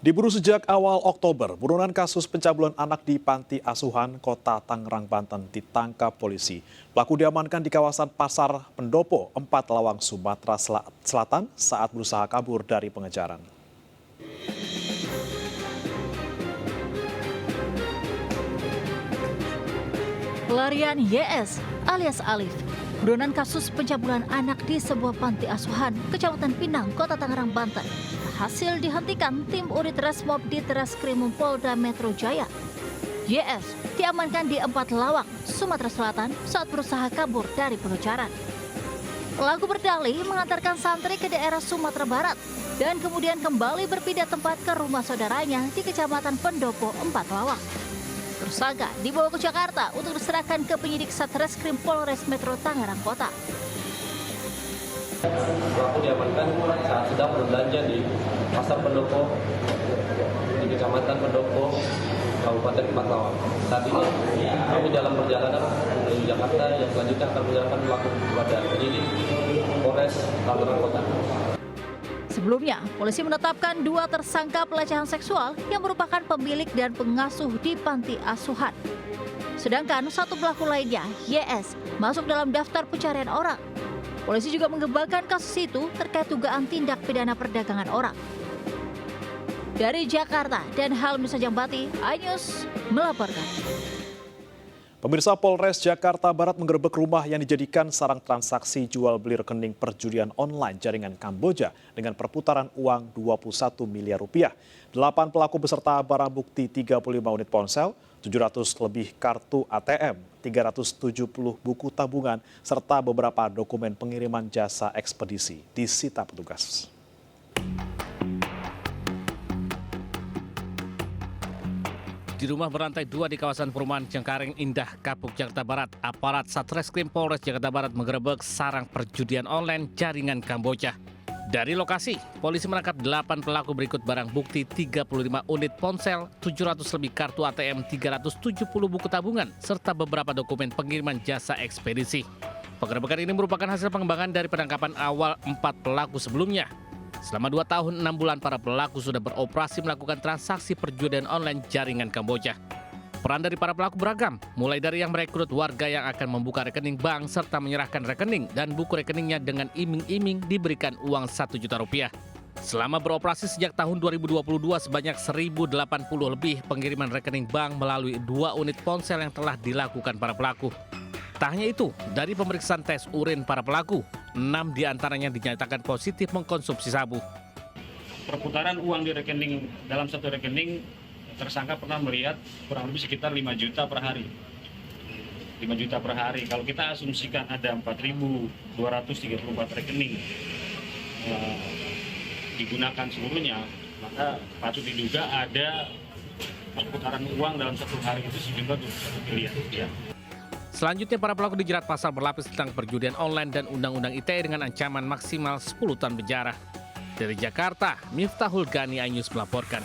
Diburu sejak awal Oktober, buronan kasus pencabulan anak di Panti Asuhan Kota Tangerang, Banten ditangkap polisi. Pelaku diamankan di kawasan Pasar Pendopo, 4 Lawang, Sumatera Selatan saat berusaha kabur dari pengejaran. Pelarian YS alias Alif, buronan kasus pencabulan anak di sebuah panti asuhan, Kecamatan Pinang, Kota Tangerang, Banten, berhasil dihentikan tim unit Resmob di Treskrimum Polda Metro Jaya. YS diamankan di 4 Lawang, Sumatera Selatan saat berusaha kabur dari pengejaran. Pelaku berdalih mengantarkan santri ke daerah Sumatera Barat dan kemudian kembali berpindah tempat ke rumah saudaranya di Kecamatan Pendopo, 4 Lawang. Tersangka dibawa ke Jakarta untuk diserahkan ke penyidik Satreskrim Polres Metro Tangerang Kota. Pelaku diamankan saat sedang berbelanja di Pasar Pendopo di Kecamatan Pendopo, Kabupaten Lawang. Saat ini kami dalam perjalanan menuju Jakarta yang selanjutnya akan menyerahkan pelaku kepada penyidik Polres Tangerang Kota. Sebelumnya, polisi menetapkan 2 tersangka pelecehan seksual yang merupakan pemilik dan pengasuh di panti asuhan. Sedangkan 1 pelaku lainnya, YS, masuk dalam daftar pencarian orang. Polisi juga mengembangkan kasus itu terkait dugaan tindak pidana perdagangan orang. Dari Jakarta dan Helmi Sajambati, iNews melaporkan. Pemirsa, Polres Jakarta Barat menggerebek rumah yang dijadikan sarang transaksi jual beli rekening perjudian online jaringan Kamboja dengan perputaran uang 21 miliar rupiah. 8 pelaku beserta barang bukti 35 unit ponsel, 700 lebih kartu ATM, 370 buku tabungan, serta beberapa dokumen pengiriman jasa ekspedisi disita petugas. Di rumah berantai 2 di kawasan perumahan Cengkareng Indah, Kapuk, Jakarta Barat, aparat Satreskrim Polres Jakarta Barat menggerebek sarang perjudian online jaringan Kamboja. Dari lokasi, polisi menangkap 8 pelaku berikut barang bukti 35 unit ponsel, 700 lebih kartu ATM, 370 buku tabungan, serta beberapa dokumen pengiriman jasa ekspedisi. Penggerebekan ini merupakan hasil pengembangan dari penangkapan awal 4 pelaku sebelumnya. Selama 2 tahun 6 bulan, para pelaku sudah beroperasi melakukan transaksi perjudian online jaringan Kamboja. Peran dari para pelaku beragam, mulai dari yang merekrut warga yang akan membuka rekening bank serta menyerahkan rekening dan buku rekeningnya dengan iming-iming diberikan uang 1 juta rupiah. Selama beroperasi sejak tahun 2022, sebanyak 1.080 lebih pengiriman rekening bank melalui 2 unit ponsel yang telah dilakukan para pelaku. Tak hanya itu, dari pemeriksaan tes urin para pelaku, 6 diantaranya dinyatakan positif mengkonsumsi sabu. Perputaran uang di rekening, dalam satu rekening, tersangka pernah melihat kurang lebih sekitar 5 juta per hari. 5 juta per hari. Kalau kita asumsikan ada 4.234 rekening digunakan seluruhnya, maka patut diduga ada perputaran uang dalam satu hari itu sejumlah 21 miliar rupiah. Selanjutnya, para pelaku dijerat pasal berlapis tentang perjudian online dan Undang-Undang ITE dengan ancaman maksimal 10 tahun penjara. Dari Jakarta, Miftahul Gani, iNews melaporkan.